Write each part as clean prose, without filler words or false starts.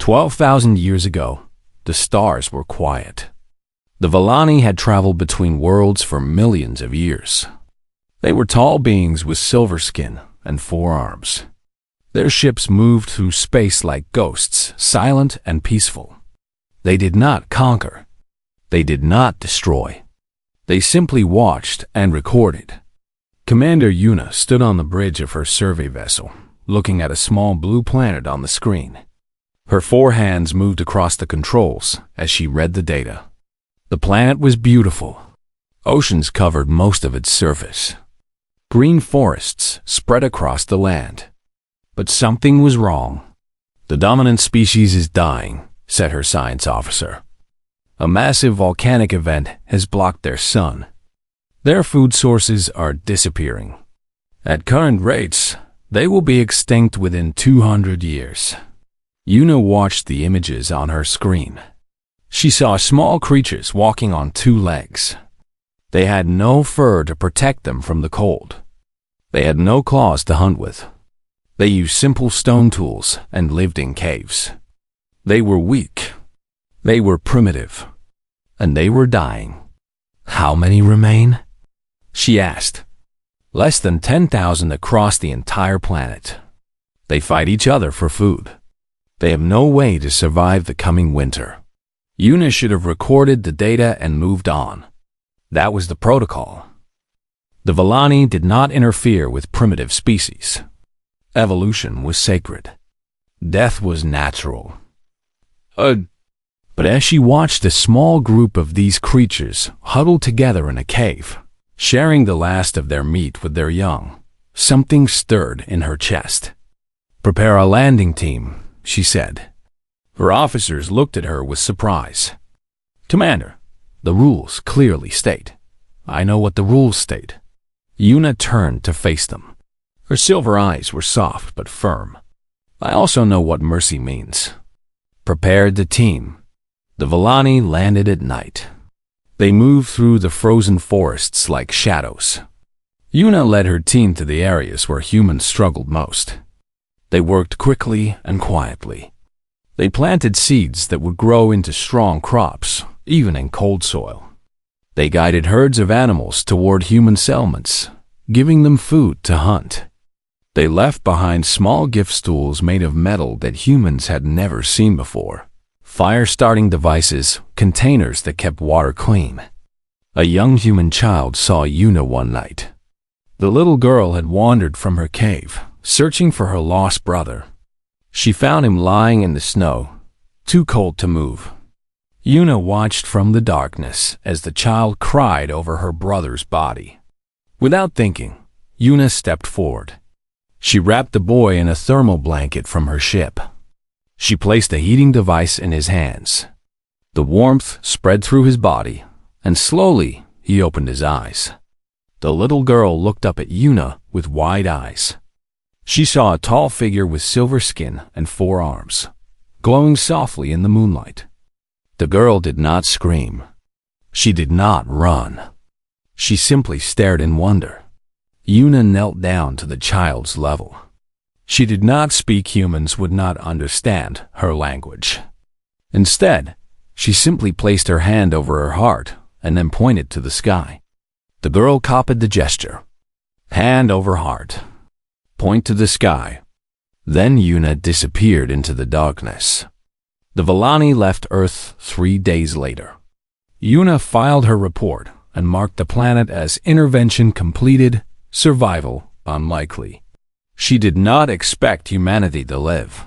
12,000 years ago, the stars were quiet. The Vallani had traveled between worlds for millions of years. They were tall beings with silver skin and 4 arms. Their ships moved through space like ghosts, silent and peaceful. They did not conquer. They did not destroy. They simply watched and recorded. Commander Yuna stood on the bridge of her survey vessel, looking at a small blue planet on the screen. Her 4 hands moved across the controls as she read the data. The planet was beautiful. Oceans covered most of its surface. Green forests spread across the land. But something was wrong. The dominant species is dying, said her science officer. A massive volcanic event has blocked their sun. Their food sources are disappearing. At current rates, they will be extinct within 200 years. Yuna watched the images on her screen. She saw small creatures walking on 2 legs. They had no fur to protect them from the cold. They had no claws to hunt with. They used simple stone tools and lived in caves. They were weak. They were primitive. And they were dying. How many remain? She asked. Less than 10,000 across the entire planet. They fight each other for food. They have no way to survive the coming winter. Yuna should have recorded the data and moved on. That was the protocol. The Vallani did not interfere with primitive species. Evolution was sacred. Death was natural. But as she watched a small group of these creatures huddled together in a cave, sharing the last of their meat with their young, something stirred in her chest. Prepare a landing team, she said. Her officers looked at her with surprise. Commander, the rules clearly state. I know what the rules state. Yuna turned to face them. Her silver eyes were soft but firm. I also know what mercy means. Prepared the team. The Vallani landed at night. They moved through the frozen forests like shadows. Yuna led her team to the areas where humans struggled most. They worked quickly and quietly. They planted seeds that would grow into strong crops, even in cold soil. They guided herds of animals toward human settlements, giving them food to hunt. They left behind small gift stools made of metal that humans had never seen before. Fire-starting devices, containers that kept water clean. A young human child saw Yuna one night. The little girl had wandered from her cave, searching for her lost brother. She found him lying in the snow, too cold to move. Yuna watched from the darkness as the child cried over her brother's body. Without thinking, Yuna stepped forward. She wrapped the boy in a thermal blanket from her ship. She placed a heating device in his hands. The warmth spread through his body, and slowly he opened his eyes. The little girl looked up at Yuna with wide eyes. She saw a tall figure with silver skin and 4 arms, glowing softly in the moonlight. The girl did not scream. She did not run. She simply stared in wonder. Yuna knelt down to the child's level. She did not speak. Humans would not understand her language. Instead, she simply placed her hand over her heart and then pointed to the sky. The girl copied the gesture. Hand over heart. Point to the sky. Then Yuna disappeared into the darkness. The Vallani left Earth 3 days later. Yuna filed her report and marked the planet as intervention completed, survival unlikely. She did not expect humanity to live.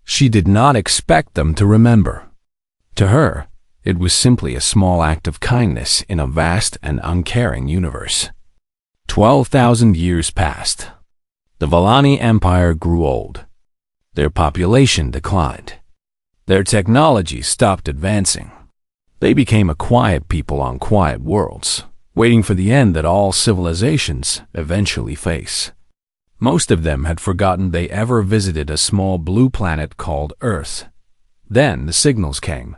She did not expect them to remember. To her, it was simply a small act of kindness in a vast and uncaring universe. 12,000 years passed. The Vallani Empire grew old. Their population declined. Their technology stopped advancing. They became a quiet people on quiet worlds, waiting for the end that all civilizations eventually face. Most of them had forgotten they ever visited a small blue planet called Earth. Then the signals came.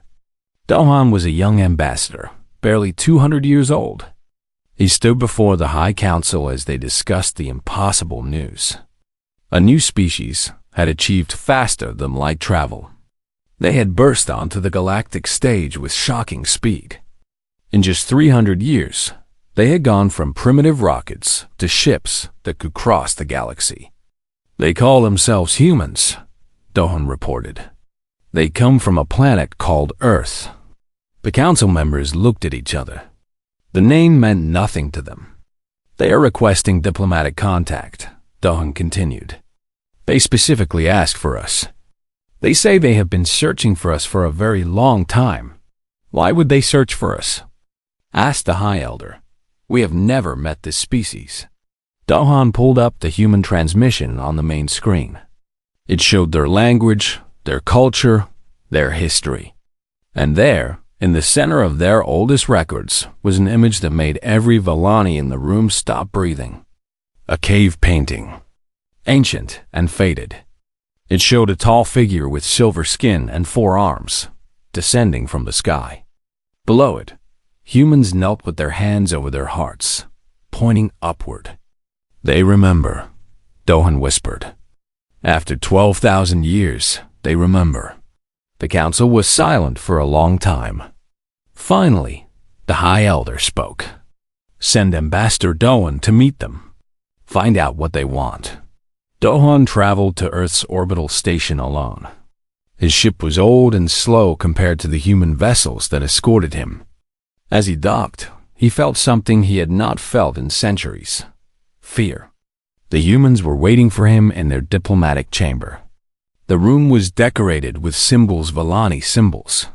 Dohan was a young ambassador, barely 200 years old. He stood before the High Council as they discussed the impossible news. A new species had achieved faster than light travel. They had burst onto the galactic stage with shocking speed. In just 300 years, they had gone from primitive rockets to ships that could cross the galaxy. They call themselves humans, Dohan reported. They come from a planet called Earth. The council members looked at each other. The name meant nothing to them. They are requesting diplomatic contact, Dohan continued. They specifically asked for us. They say they have been searching for us for a very long time. Why would they search for us? Asked the High Elder. We have never met this species. Dohan pulled up the human transmission on the main screen. It showed their language, their culture, their history. And there, in the center of their oldest records, was an image that made every Vellani in the room stop breathing. A cave painting. Ancient and faded. It showed a tall figure with silver skin and 4 arms, descending from the sky. Below it, humans knelt with their hands over their hearts, pointing upward. They remember, Dohan whispered. After 12,000 years, they remember. The council was silent for a long time. Finally, the High Elder spoke. Send Ambassador Dohan to meet them. Find out what they want. Dohan traveled to Earth's orbital station alone. His ship was old and slow compared to the human vessels that escorted him. As he docked, he felt something he had not felt in centuries. Fear. The humans were waiting for him in their diplomatic chamber. The room was decorated with Vellani symbols.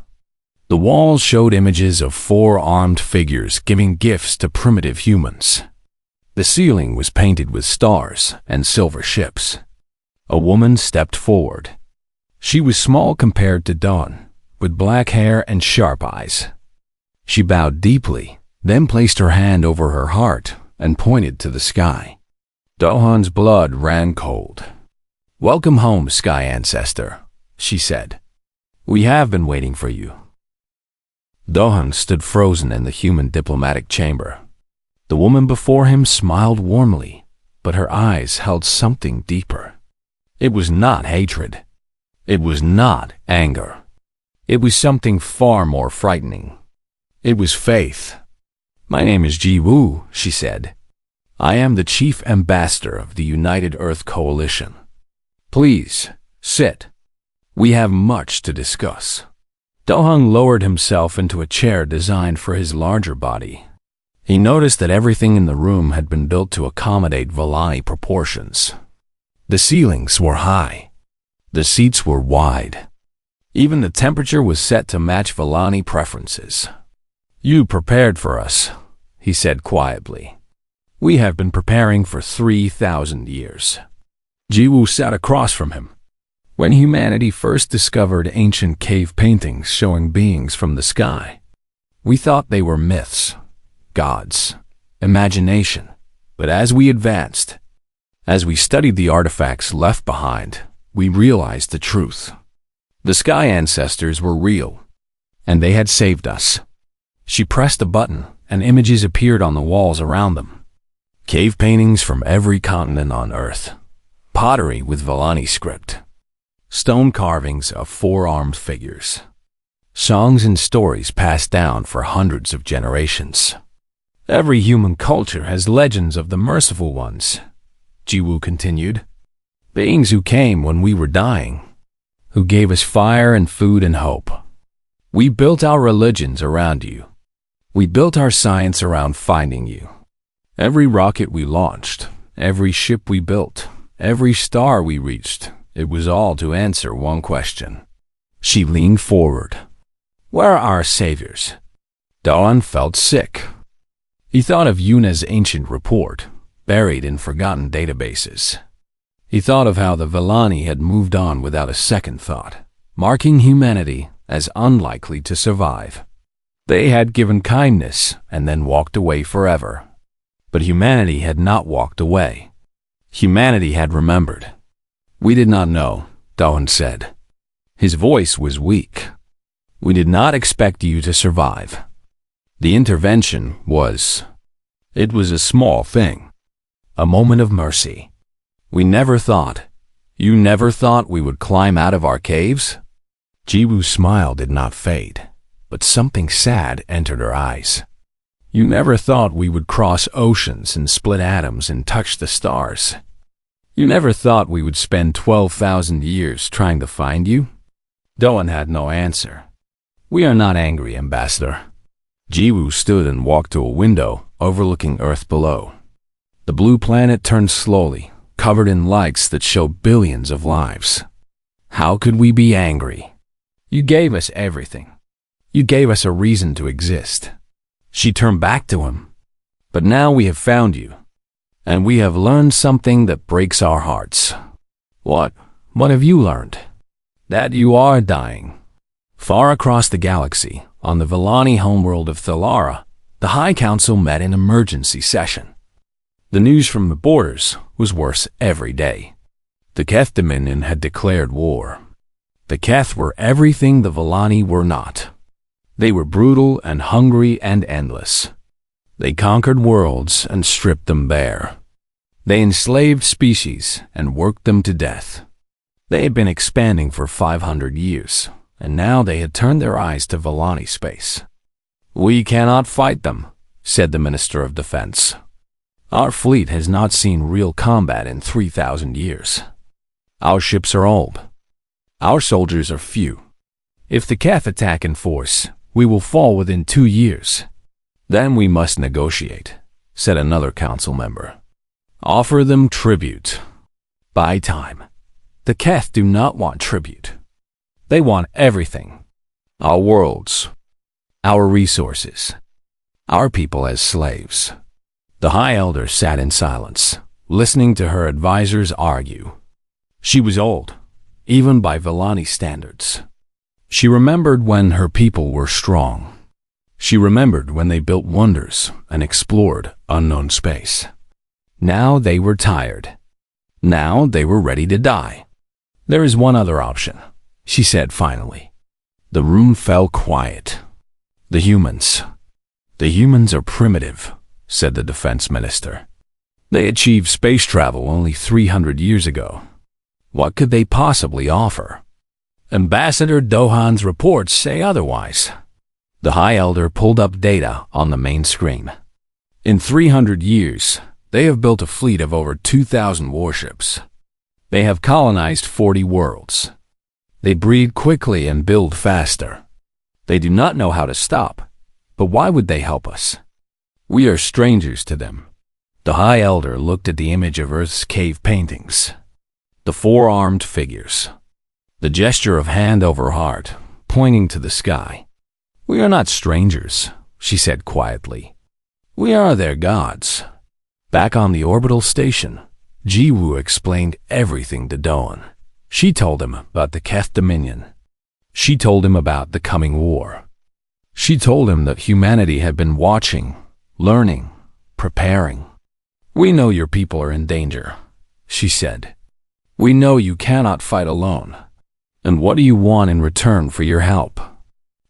The walls showed images of 4 armed figures giving gifts to primitive humans. The ceiling was painted with stars and silver ships. A woman stepped forward. She was small compared to Dawn, with black hair and sharp eyes. She bowed deeply, then placed her hand over her heart and pointed to the sky. Dohan's blood ran cold. Welcome home, Sky Ancestor, she said. We have been waiting for you. Dohan stood frozen in the human diplomatic chamber. The woman before him smiled warmly, but her eyes held something deeper. It was not hatred. It was not anger. It was something far more frightening. It was faith. My name is Ji Wu, she said. I am the Chief Ambassador of the United Earth Coalition. Please, sit. We have much to discuss. Dohan lowered himself into a chair designed for his larger body. He noticed that everything in the room had been built to accommodate Vellani proportions. The ceilings were high. The seats were wide. Even the temperature was set to match Vellani preferences. You prepared for us, he said quietly. We have been preparing for 3,000 years. Jiwoo sat across from him. When humanity first discovered ancient cave paintings showing beings from the sky, we thought they were myths, gods, imagination. But as we advanced, as we studied the artifacts left behind, we realized the truth. The Sky Ancestors were real, and they had saved us. She pressed a button, and images appeared on the walls around them. Cave paintings from every continent on Earth, pottery with Vellani script, stone carvings of 4-armed figures, songs and stories passed down for hundreds of generations. Every human culture has legends of the merciful ones, Jiwoo continued. Beings who came when we were dying, who gave us fire and food and hope. We built our religions around you. We built our science around finding you. Every rocket we launched, every ship we built, every star we reached, it was all to answer one question. She leaned forward. Where are our saviors? Dawn felt sick. He thought of Yuna's ancient report, buried in forgotten databases. He thought of how the Vellani had moved on without a second thought, marking humanity as unlikely to survive. They had given kindness and then walked away forever. But humanity had not walked away. Humanity had remembered. We did not know, Dawn said. His voice was weak. We did not expect you to survive. The intervention was... It was a small thing. A moment of mercy. We never thought. You never thought we would climb out of our caves? Jiwoo's smile did not fade, but something sad entered her eyes. You never thought we would cross oceans and split atoms and touch the stars. You never thought we would spend 12,000 years trying to find you? Doan had no answer. We are not angry, Ambassador. Jiwoo stood and walked to a window overlooking Earth below. The blue planet turned slowly, covered in lights that showed billions of lives. How could we be angry? You gave us everything. You gave us a reason to exist. She turned back to him. But now we have found you, and we have learned something that breaks our hearts. What? What have you learned? That you are dying. Far across the galaxy, on the Villani homeworld of Thalara, the High Council met in emergency session. The news from the borders was worse every day. The Keth Dominion had declared war. The Keth were everything the Villani were not. They were brutal and hungry and endless. They conquered worlds and stripped them bare. They enslaved species and worked them to death. They had been expanding for 500 years, and now they had turned their eyes to Villani space. We cannot fight them, said the Minister of Defense. Our fleet has not seen real combat in 3,000 years. Our ships are old. Our soldiers are few. If the Keth attack in force, we will fall within 2 years. Then we must negotiate, said another council member. Offer them tribute. Buy time. The Keth do not want tribute. They want everything. Our worlds. Our resources. Our people as slaves. The High Elder sat in silence, listening to her advisors argue. She was old, even by Villani standards. She remembered when her people were strong. She remembered when they built wonders and explored unknown space. Now they were tired. Now they were ready to die. There is one other option, she said finally. The room fell quiet. The humans. The humans are primitive, said the defense minister. They achieved space travel only 300 years ago. What could they possibly offer? Ambassador Dohan's reports say otherwise. The High Elder pulled up data on the main screen. In 300 years, they have built a fleet of over 2,000 warships. They have colonized 40 worlds. They breed quickly and build faster. They do not know how to stop, but why would they help us? We are strangers to them. The High Elder looked at the image of Earth's cave paintings. The four-armed figures. The gesture of hand over heart, pointing to the sky. We are not strangers, she said quietly. We are their gods. Back on the orbital station, Jiwoo explained everything to Doan. She told him about the Keth Dominion. She told him about the coming war. She told him that humanity had been watching, learning, preparing. We know your people are in danger, she said. We know you cannot fight alone. And what do you want in return for your help?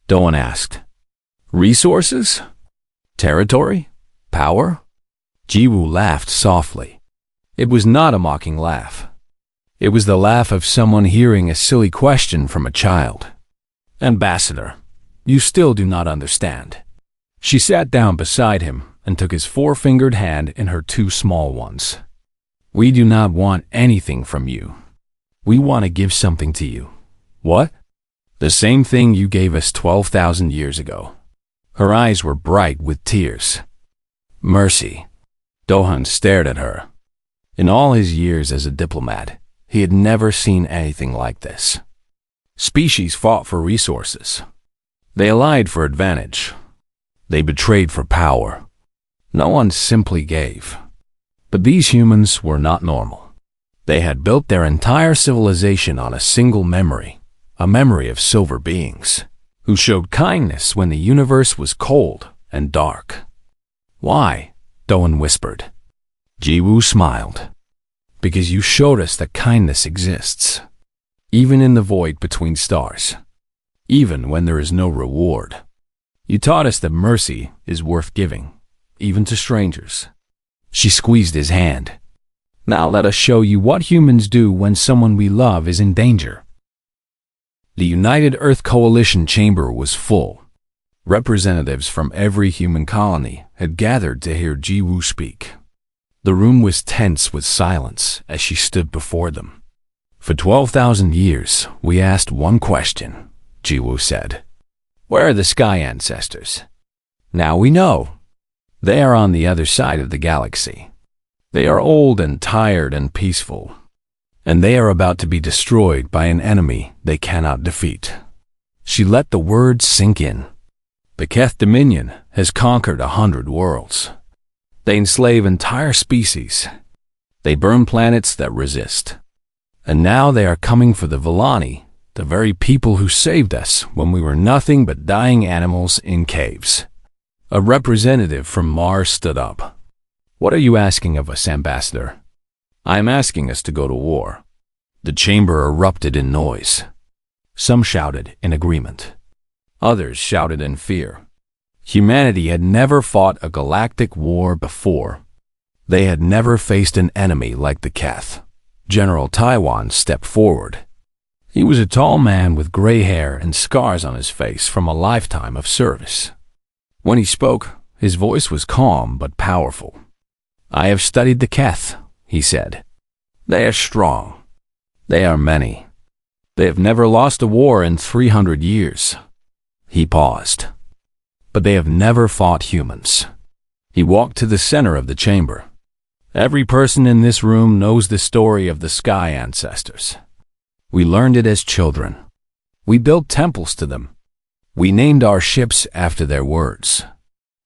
Doan asked. Resources? Territory? Power? Jiwoo laughed softly. It was not a mocking laugh. It was the laugh of someone hearing a silly question from a child. Ambassador, you still do not understand. She sat down beside him and took his four-fingered hand in her two small ones. We do not want anything from you. We want to give something to you. What? The same thing you gave us 12,000 years ago. Her eyes were bright with tears. Mercy. Dohan stared at her. In all his years as a diplomat, he had never seen anything like this. Species fought for resources. They allied for advantage. They betrayed for power. No one simply gave. But these humans were not normal. They had built their entire civilization on a single memory, a memory of silver beings, who showed kindness when the universe was cold and dark. Why? Doan whispered. Jiwoo smiled. Because you showed us that kindness exists, even in the void between stars, even when there is no reward. You taught us that mercy is worth giving, even to strangers. She squeezed his hand. Now let us show you what humans do when someone we love is in danger. The United Earth Coalition chamber was full. Representatives from every human colony had gathered to hear Jiwoo speak. The room was tense with silence as she stood before them. For 12,000 years, we asked one question, Jiwoo said. Where are the sky ancestors? Now we know. They are on the other side of the galaxy. They are old and tired and peaceful, and they are about to be destroyed by an enemy they cannot defeat. She let the words sink in. The Keth Dominion has conquered 100 worlds. They enslave entire species. They burn planets that resist. And now they are coming for the Villani, the very people who saved us when we were nothing but dying animals in caves. A representative from Mars stood up. What are you asking of us, Ambassador? I am asking us to go to war. The chamber erupted in noise. Some shouted in agreement. Others shouted in fear. Humanity had never fought a galactic war before. They had never faced an enemy like the Keth. General Taiwan stepped forward. He was a tall man with gray hair and scars on his face from a lifetime of service. When he spoke, his voice was calm but powerful. I have studied the Keth, he said. They are strong. They are many. They have never lost a war in 300 years. He paused. But they have never fought humans. He walked to the center of the chamber. Every person in this room knows the story of the sky ancestors. We learned it as children. We built temples to them. We named our ships after their words.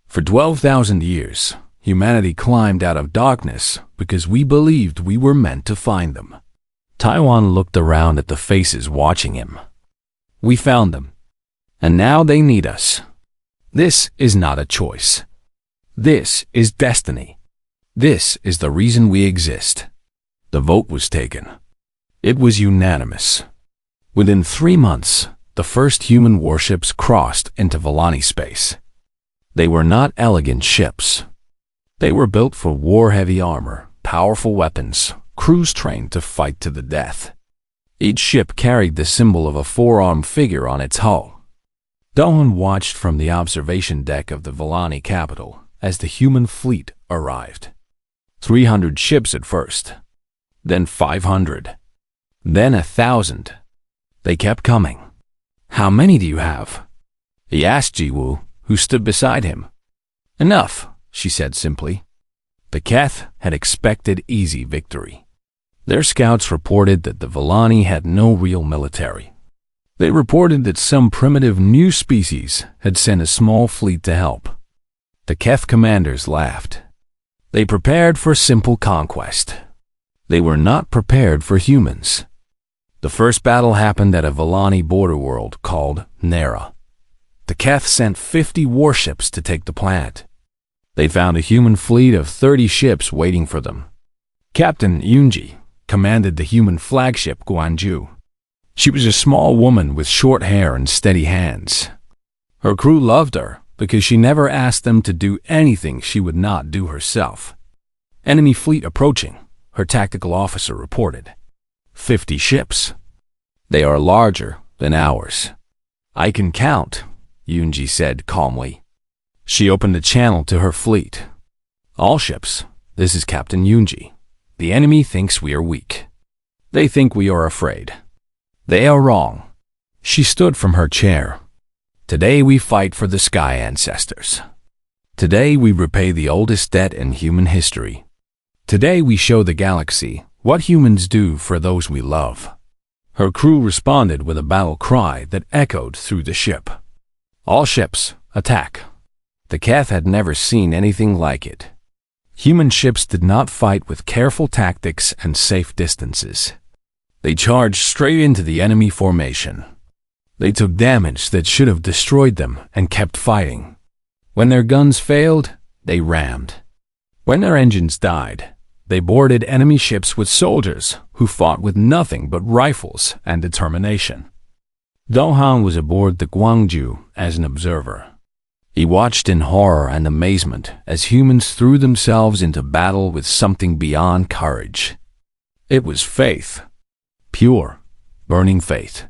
For 12,000 years, humanity climbed out of darkness because we believed we were meant to find them. Taiwan looked around at the faces watching him. We found them. And now they need us. This is not a choice. This is destiny. This is the reason we exist. The vote was taken. It was unanimous. Within 3 months, the first human warships crossed into Villani space. They were not elegant ships. They were built for war-heavy armor, powerful weapons, crews trained to fight to the death. Each ship carried the symbol of a four-armed figure on its hull. Dohan watched from the observation deck of the Villani capital as the human fleet arrived. 300 ships at first, then 500, then 1,000. They kept coming. How many do you have? He asked Jiwoo, who stood beside him. Enough, she said simply. The Keth had expected easy victory. Their scouts reported that the Villani had no real military. They reported that some primitive new species had sent a small fleet to help. The Keth commanders laughed. They prepared for simple conquest. They were not prepared for humans. The first battle happened at a Villani border world called Nera. The Keth sent 50 warships to take the planet. They found a human fleet of 30 ships waiting for them. Captain Yunji commanded the human flagship Guanju. She was a small woman with short hair and steady hands. Her crew loved her because she never asked them to do anything she would not do herself. Enemy fleet approaching, her tactical officer reported. 50 ships. They are larger than ours. I can count, Yunji said calmly. She opened a channel to her fleet. All ships, this is Captain Yunji. The enemy thinks we are weak. They think we are afraid. They are wrong. She stood from her chair. Today we fight for the sky ancestors. Today we repay the oldest debt in human history. Today we show the galaxy what humans do for those we love. Her crew responded with a battle cry that echoed through the ship. All ships, attack. The Keth had never seen anything like it. Human ships did not fight with careful tactics and safe distances. They charged straight into the enemy formation. They took damage that should have destroyed them and kept fighting. When their guns failed, they rammed. When their engines died, they boarded enemy ships with soldiers who fought with nothing but rifles and determination. Dohan was aboard the Guangju as an observer. He watched in horror and amazement as humans threw themselves into battle with something beyond courage. It was faith. Pure, burning faith.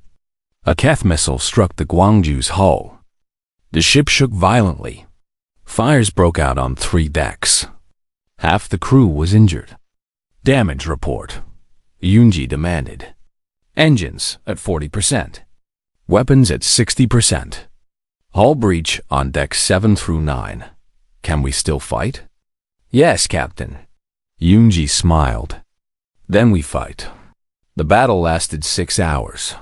A Keth missile struck the Gwangju's hull. The ship shook violently. Fires broke out on 3 decks. Half the crew was injured. Damage report, Yoonji demanded. Engines at 40%. Weapons at 60%. Hull breach on decks 7 through 9. Can we still fight? Yes, Captain. Yoonji smiled. Then we fight. The battle lasted 6 hours.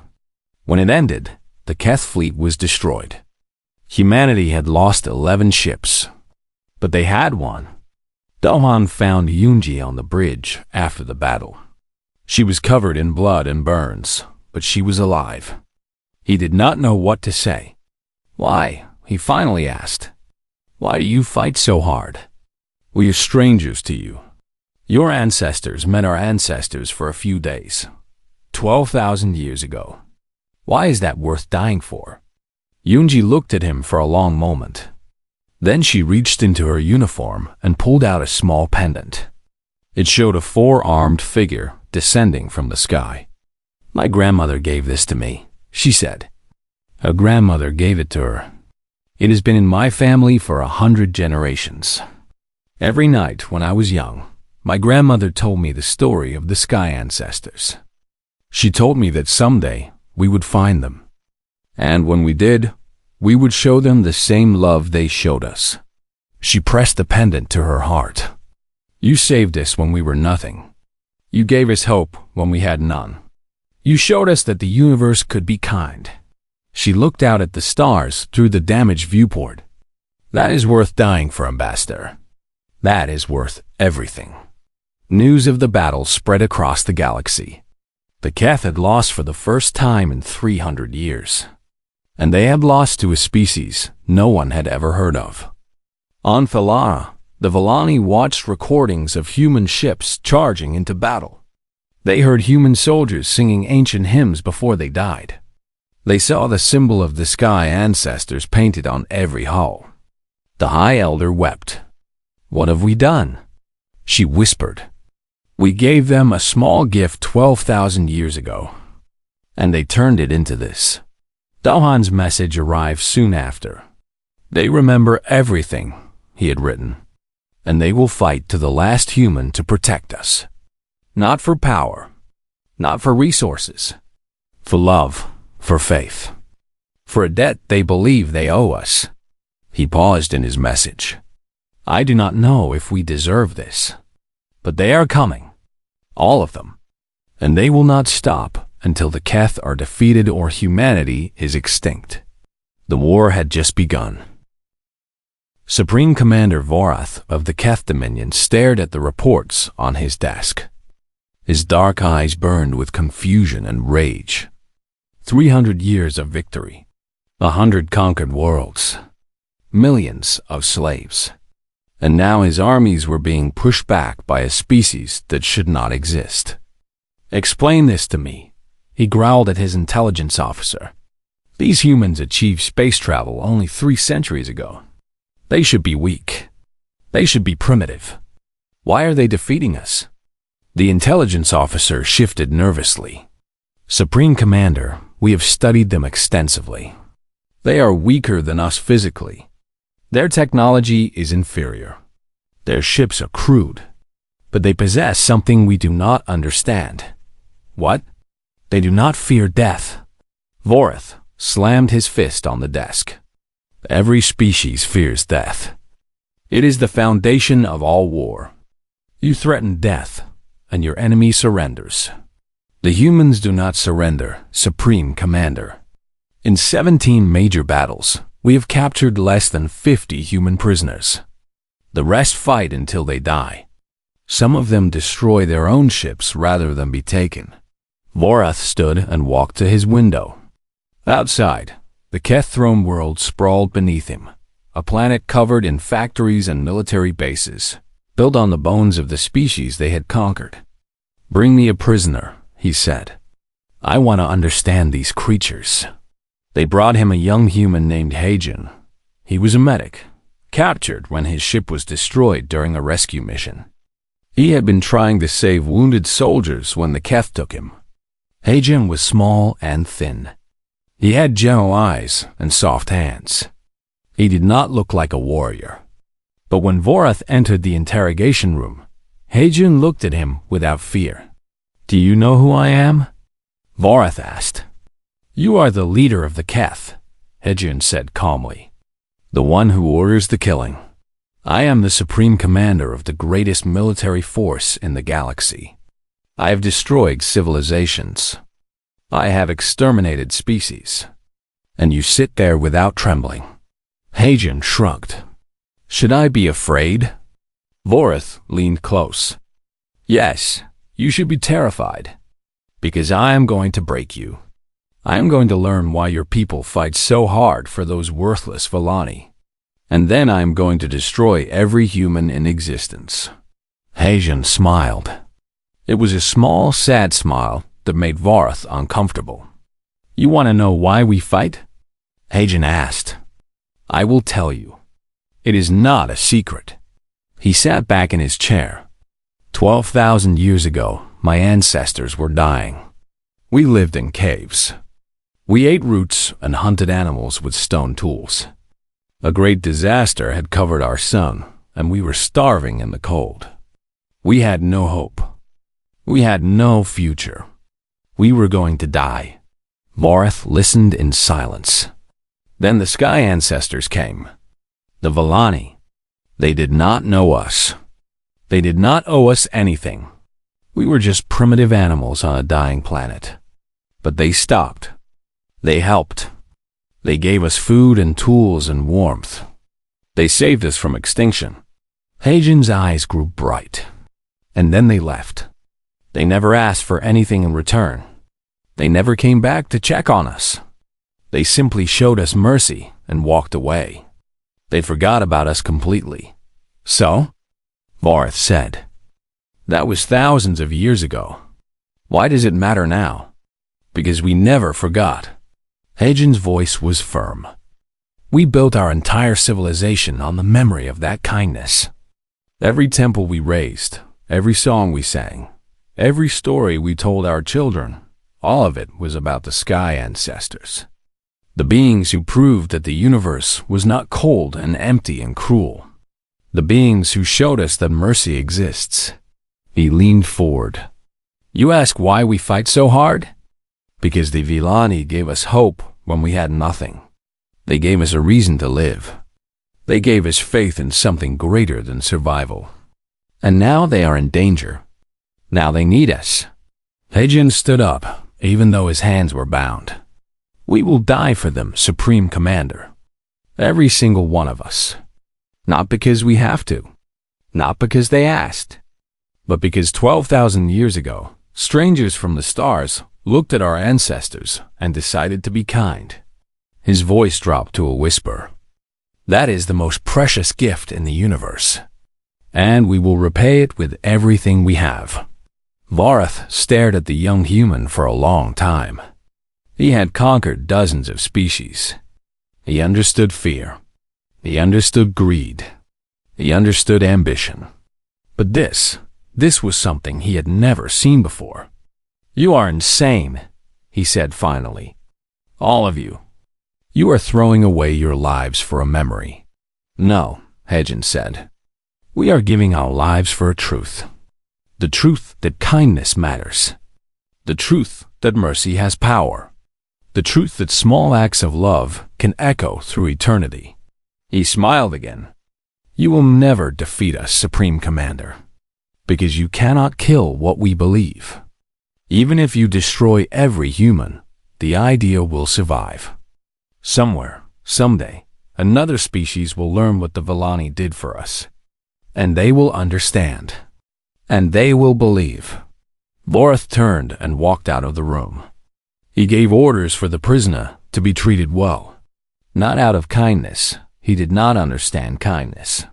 When it ended, the Keth fleet was destroyed. Humanity had lost 11 ships, but they had one. Dohan found Yoonji on the bridge after the battle. She was covered in blood and burns, but she was alive. He did not know what to say. Why? He finally asked. Why do you fight so hard? We are strangers to you. Your ancestors met our ancestors for a few days, 12,000 years ago. Why is that worth dying for? Yoonji looked at him for a long moment. Then she reached into her uniform and pulled out a small pendant. It showed a 4-armed figure descending from the sky. My grandmother gave this to me, she said. Her grandmother gave it to her. It has been in my family for 100 generations. Every night when I was young, my grandmother told me the story of the sky ancestors. She told me that someday we would find them. And when we did, we would show them the same love they showed us. She pressed the pendant to her heart. You saved us when we were nothing. You gave us hope when we had none. You showed us that the universe could be kind. She looked out at the stars through the damaged viewport. That is worth dying for, Ambassador. That is worth everything. News of the battle spread across the galaxy. The Keth had lost for the first time in 300 years. And they had lost to a species no one had ever heard of. On Thalara, the Vellani watched recordings of human ships charging into battle. They heard human soldiers singing ancient hymns before they died. They saw the symbol of the sky ancestors painted on every hull. The High Elder wept. What have we done? She whispered. We gave them a small gift 12,000 years ago, and they turned it into this. Dohan's message arrived soon after. They remember everything he had written, and they will fight to the last human to protect us. Not for power, not for resources, for love, for faith, for a debt they believe they owe us. He paused in his message. I do not know if we deserve this, but they are coming, all of them, and they will not stop until the Keth are defeated or humanity is extinct. The war had just begun. Supreme Commander Vorath of the Keth Dominion stared at the reports on his desk. His dark eyes burned with confusion and rage. 300 years of victory, 100 conquered worlds, millions of slaves. And now his armies were being pushed back by a species that should not exist. Explain this to me, he growled at his intelligence officer. These humans achieved space travel only 3 centuries ago. They should be weak. They should be primitive. Why are they defeating us? The intelligence officer shifted nervously. Supreme Commander, we have studied them extensively. They are weaker than us physically. Their technology is inferior. Their ships are crude, but they possess something we do not understand. What? They do not fear death. Vorath slammed his fist on the desk. Every species fears death. It is the foundation of all war. You threaten death, and your enemy surrenders. The humans do not surrender, Supreme Commander. In 17 major battles, we have captured less than 50 human prisoners. The rest fight until they die. Some of them destroy their own ships rather than be taken. Vorath stood and walked to his window. Outside, the Keth throne world sprawled beneath him, a planet covered in factories and military bases, built on the bones of the species they had conquered. Bring me a prisoner, he said. I want to understand these creatures. They brought him a young human named Heijin. He was a medic, captured when his ship was destroyed during a rescue mission. He had been trying to save wounded soldiers when the Keth took him. Heijin was small and thin. He had gentle eyes and soft hands. He did not look like a warrior. But when Vorath entered the interrogation room, Hejun looked at him without fear. "Do you know who I am?" Vorath asked. "You are the leader of the Keth," Hejun said calmly. "The one who orders the killing. I am the supreme commander of the greatest military force in the galaxy. I have destroyed civilizations. I have exterminated species. And you sit there without trembling." Hejun shrugged. "Should I be afraid?" Vorath leaned close. "Yes, you should be terrified. Because I am going to break you. I am going to learn why your people fight so hard for those worthless Villani. And then I am going to destroy every human in existence." Hejun smiled. It was a small, sad smile that made Vorath uncomfortable. "You want to know why we fight?" Hejun asked. "I will tell you. It is not a secret." He sat back in his chair. 12,000 years ago, my ancestors were dying. We lived in caves. We ate roots and hunted animals with stone tools. A great disaster had covered our sun, and we were starving in the cold. We had no hope. We had no future. We were going to die. Vorath listened in silence. Then the sky ancestors came. The Villani. They did not know us. They did not owe us anything. We were just primitive animals on a dying planet. But they stopped. They helped. They gave us food and tools and warmth. They saved us from extinction. Hejun's eyes grew bright. And then they left. They never asked for anything in return. They never came back to check on us. They simply showed us mercy and walked away. They forgot about us completely. "So?" Vorath said. "That was thousands of years ago. Why does it matter now?" "Because we never forgot." Hejun's voice was firm. "We built our entire civilization on the memory of that kindness. Every temple we raised, every song we sang, every story we told our children, all of it was about the sky ancestors. The beings who proved that the universe was not cold and empty and cruel. The beings who showed us that mercy exists." He leaned forward. "You ask why we fight so hard? Because the Villani gave us hope when we had nothing. They gave us a reason to live. They gave us faith in something greater than survival. And now they are in danger. Now they need us." Hejun stood up, even though his hands were bound. "We will die for them, Supreme Commander. Every single one of us. Not because we have to. Not because they asked. But because 12,000 years ago, strangers from the stars looked at our ancestors and decided to be kind." His voice dropped to a whisper. "That is the most precious gift in the universe. And we will repay it with everything we have." Vorath stared at the young human for a long time. He had conquered dozens of species. He understood fear. He understood greed. He understood ambition. But this was something he had never seen before. "You are insane," he said finally. "All of you. You are throwing away your lives for a memory." "No," Hejun said. "We are giving our lives for a truth. The truth that kindness matters. The truth that mercy has power. The truth that small acts of love can echo through eternity." He smiled again. "You will never defeat us, Supreme Commander. Because you cannot kill what we believe. Even if you destroy every human, the idea will survive. Somewhere, someday, another species will learn what the Villani did for us. And they will understand. And they will believe." Vorath turned and walked out of the room. He gave orders for the prisoner to be treated well. Not out of kindness, he did not understand kindness,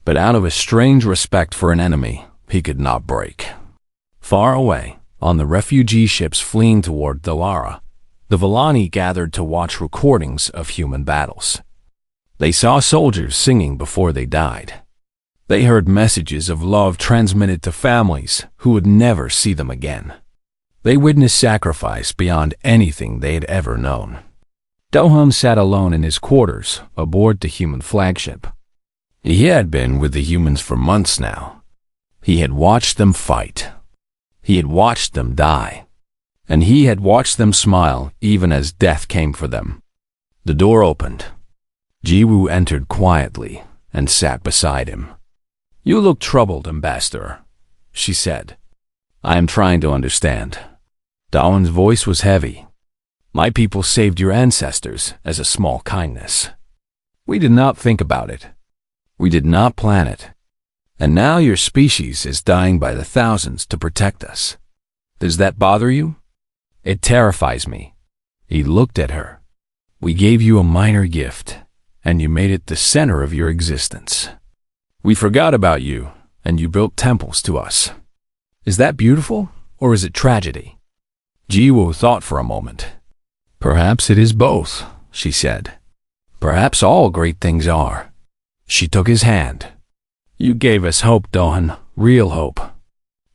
but out of a strange respect for an enemy he could not break. Far away, on the refugee ships fleeing toward Thalara, the Villani gathered to watch recordings of human battles. They saw soldiers singing before they died. They heard messages of love transmitted to families who would never see them again. They witnessed sacrifice beyond anything they had ever known. Dohan sat alone in his quarters aboard the human flagship. He had been with the humans for months now. He had watched them fight. He had watched them die. And he had watched them smile even as death came for them. The door opened. Jiwoo entered quietly and sat beside him. "You look troubled, Ambassador," she said. "I am trying to understand." Dawan's voice was heavy. "My people saved your ancestors as a small kindness. We did not think about it. We did not plan it. And now your species is dying by the thousands to protect us. Does that bother you?" "It terrifies me." He looked at her. "We gave you a minor gift, and you made it the center of your existence. We forgot about you, and you built temples to us. Is that beautiful, or is it tragedy?" Jiwoo thought for a moment. "Perhaps it is both," she said. "Perhaps all great things are." She took his hand. "You gave us hope, Dohan, real hope.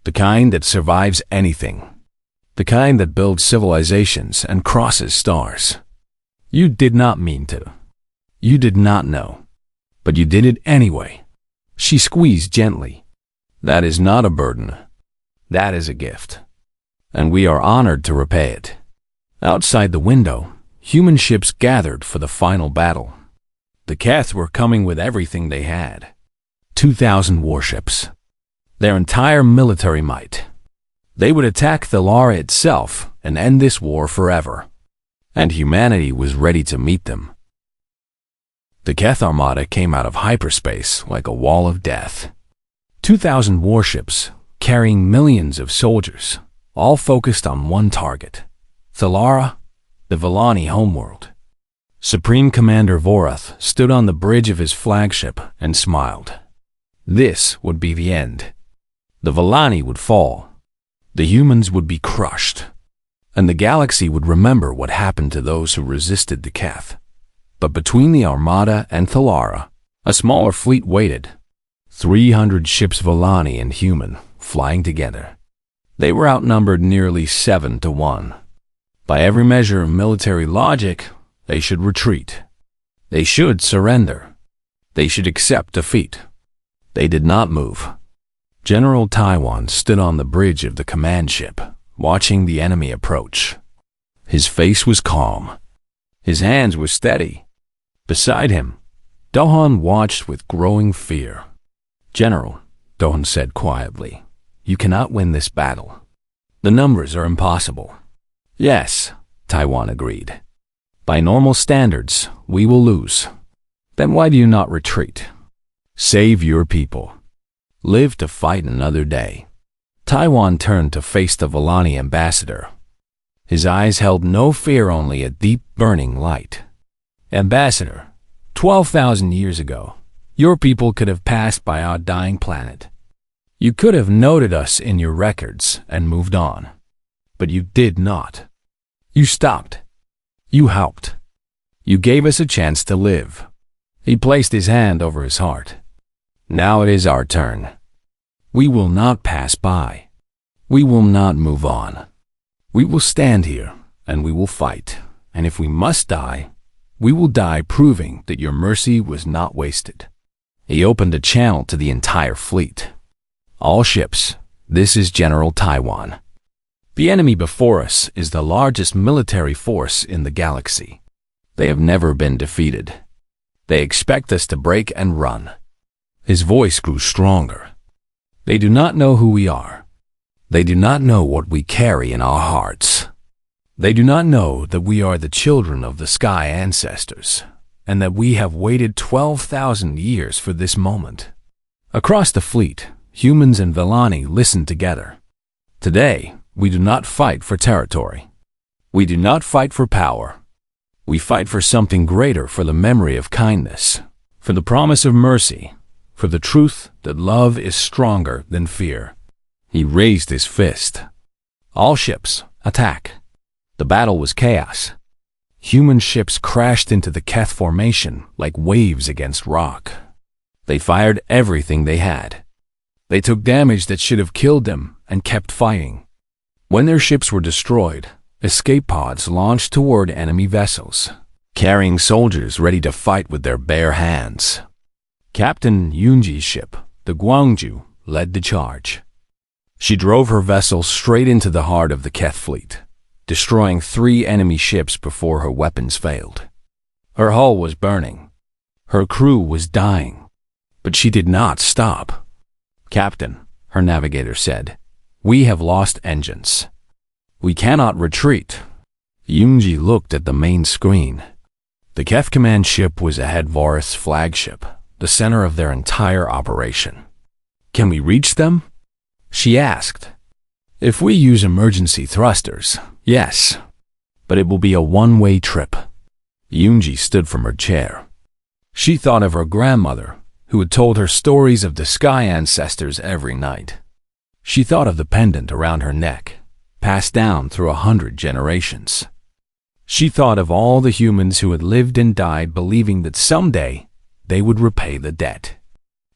The kind that survives anything. The kind that builds civilizations and crosses stars. You did not mean to. You did not know. But you did it anyway." She squeezed gently. "That is not a burden. That is a gift. And we are honored to repay it." Outside the window, human ships gathered for the final battle. The Keth were coming with everything they had. 2,000 warships. Their entire military might. They would attack Thalara itself and end this war forever. And humanity was ready to meet them. The Keth Armada came out of hyperspace like a wall of death. 2,000 warships, carrying millions of soldiers, all focused on one target. Thalara, the Vellani homeworld. Supreme Commander Vorath stood on the bridge of his flagship and smiled. This would be the end. The Vellani would fall. The humans would be crushed. And the galaxy would remember what happened to those who resisted the Keth. But between the Armada and Thalara, a smaller fleet waited. 300 ships Vellani and human, flying together. They were outnumbered nearly 7-1. By every measure of military logic, they should retreat. They should surrender. They should accept defeat. They did not move. General Taiwan stood on the bridge of the command ship, watching the enemy approach. His face was calm. His hands were steady. Beside him, Dohan watched with growing fear. "General," Dohan said quietly, "you cannot win this battle. The numbers are impossible." "Yes," Taiwan agreed. "By normal standards, we will lose. Then why do you not retreat? Save your people. Live to fight another day." Taiwan turned to face the Vellani ambassador. His eyes held no fear, only a deep, burning light. "Ambassador, 12,000 years ago, your people could have passed by our dying planet. You could have noted us in your records and moved on. But you did not. You stopped. You helped. You gave us a chance to live." He placed his hand over his heart. "Now it is our turn. We will not pass by. We will not move on. We will stand here, and we will fight. And if we must die, we will die proving that your mercy was not wasted." He opened a channel to the entire fleet. "All ships, this is General Taiwan. The enemy before us is the largest military force in the galaxy. They have never been defeated. They expect us to break and run." His voice grew stronger. "They do not know who we are. They do not know what we carry in our hearts. They do not know that we are the children of the sky ancestors, and that we have waited 12,000 years for this moment." Across the fleet, humans and Vellani listened together. "Today, we do not fight for territory. We do not fight for power. We fight for something greater, for the memory of kindness, for the promise of mercy, for the truth that love is stronger than fear." He raised his fist. "All ships, attack." The battle was chaos. Human ships crashed into the Keth formation like waves against rock. They fired everything they had. They took damage that should have killed them and kept fighting. When their ships were destroyed, escape pods launched toward enemy vessels. carrying soldiers ready to fight with their bare hands. Captain Yunji's ship, the Guangzhou, led the charge. She drove her vessel straight into the heart of the Keth fleet, destroying 3 enemy ships before her weapons failed. Her hull was burning. Her crew was dying. But she did not stop. "Captain," her navigator said, "we have lost engines. We cannot retreat." Yunji looked at the main screen. The Keth command ship was ahead Vorith's flagship, the center of their entire operation. "Can we reach them?" she asked. "If we use emergency thrusters, yes. But it will be a one-way trip." Yunji stood from her chair. She thought of her grandmother, who had told her stories of the sky ancestors every night. She thought of the pendant around her neck, passed down through 100 generations. She thought of all the humans who had lived and died believing that someday they would repay the debt.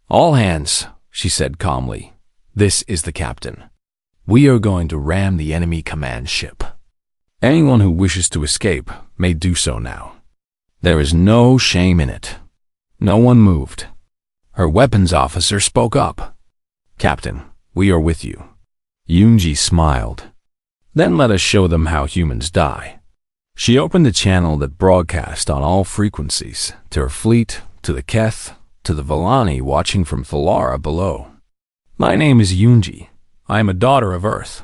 "All hands," she said calmly. "This is the captain. We are going to ram the enemy command ship. Anyone who wishes to escape may do so now. There is no shame in it." No one moved. Her weapons officer spoke up. "Captain, we are with you." Yunji smiled. "Then let us show them how humans die." She opened a channel that broadcast on all frequencies, to her fleet, to the Keth, to the Vallani watching from Thalara below. "My name is Yunji. I am a daughter of Earth.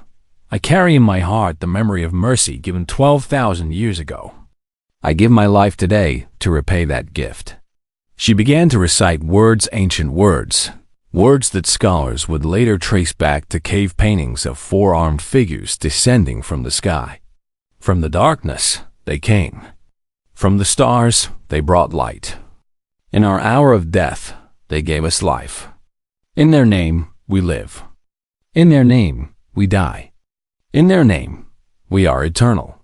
I carry in my heart the memory of mercy given 12,000 years ago. I give my life today to repay that gift." She began to recite ancient words, words that scholars would later trace back to cave paintings of 4-armed figures descending from the sky. From the darkness, they came. From the stars, they brought light. In our hour of death, they gave us life. In their name, we live. In their name, we die. In their name, we are eternal.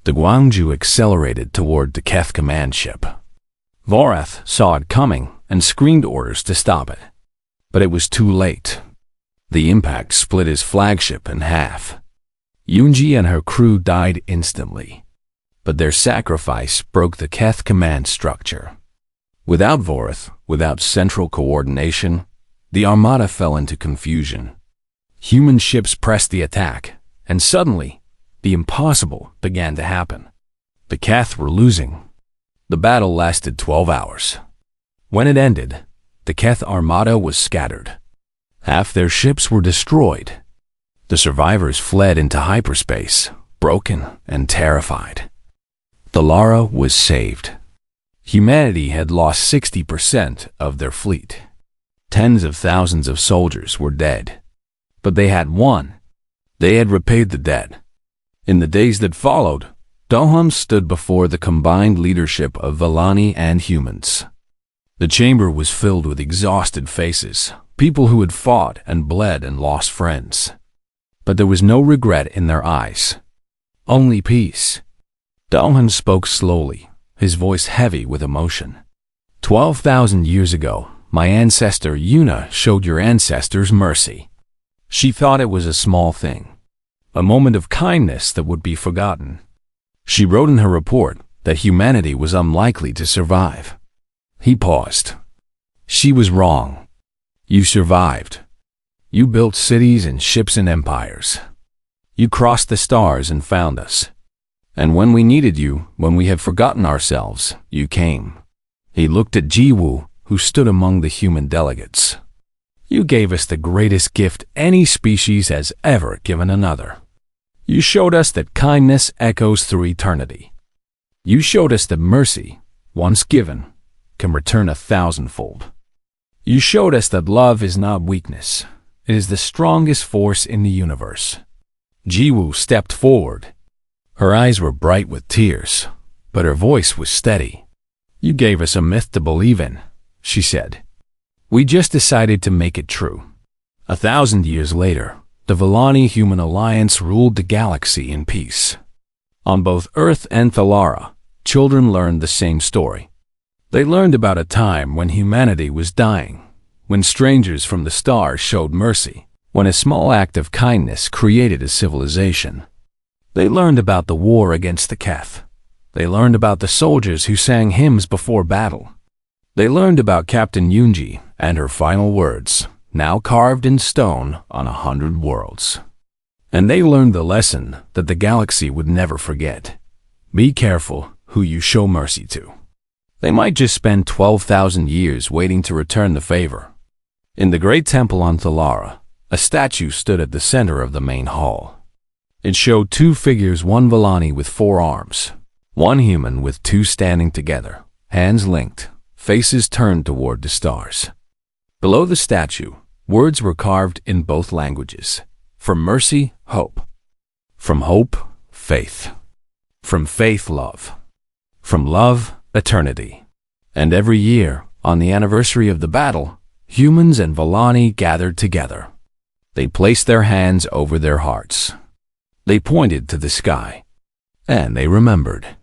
The Guangzhou accelerated toward the Keth command ship. Vorith saw it coming and screamed orders to stop it. But it was too late. The impact split his flagship in half. Yunji and her crew died instantly. But their sacrifice broke the Keth command structure. Without Vorith, without central coordination, the armada fell into confusion. Human ships pressed the attack, and suddenly, the impossible began to happen. The Keth were losing. The battle lasted 12 hours. When it ended, the Keth armada was scattered. Half their ships were destroyed. The survivors fled into hyperspace, broken and terrified. Thalara was saved. Humanity had lost 60% of their fleet. Tens of thousands of soldiers were dead. But they had won. They had repaid the debt. In the days that followed, Doham stood before the combined leadership of Vallani and humans. The chamber was filled with exhausted faces, people who had fought and bled and lost friends. But there was no regret in their eyes. Only peace. Doham spoke slowly, his voice heavy with emotion. 12,000 years ago, my ancestor Yuna showed your ancestors mercy. She thought it was a small thing, a moment of kindness that would be forgotten. She wrote in her report that humanity was unlikely to survive. He paused. She was wrong. You survived. You built cities and ships and empires. You crossed the stars and found us. And when we needed you, when we had forgotten ourselves, you came. He looked at Jiwu, who stood among the human delegates. You gave us the greatest gift any species has ever given another. You showed us that kindness echoes through eternity. You showed us that mercy, once given, can return 1,000-fold. You showed us that love is not weakness. It is the strongest force in the universe. Jiwu stepped forward. Her eyes were bright with tears, but her voice was steady. You gave us a myth to believe in, she said. We just decided to make it true. 1,000 years later, the Vallani-Human Alliance ruled the galaxy in peace. On both Earth and Thalara, children learned the same story. They learned about a time when humanity was dying, when strangers from the stars showed mercy, when a small act of kindness created a civilization. They learned about the war against the Keth, They learned about the soldiers who sang hymns before battle. They learned about Captain Yunji and her final words, now carved in stone on 100 worlds. And they learned the lesson that the galaxy would never forget. Be careful who you show mercy to. They might just spend 12,000 years waiting to return the favor. In the great temple on Thalara, a statue stood at the center of the main hall. It showed two figures, one Vellani with 4 arms, one human with 2 standing together, hands linked, faces turned toward the stars. Below the statue, words were carved in both languages. From mercy, hope. From hope, faith. From faith, love. From love, eternity. And every year, on the anniversary of the battle, humans and Vellani gathered together. They placed their hands over their hearts. They pointed to the sky. And they remembered.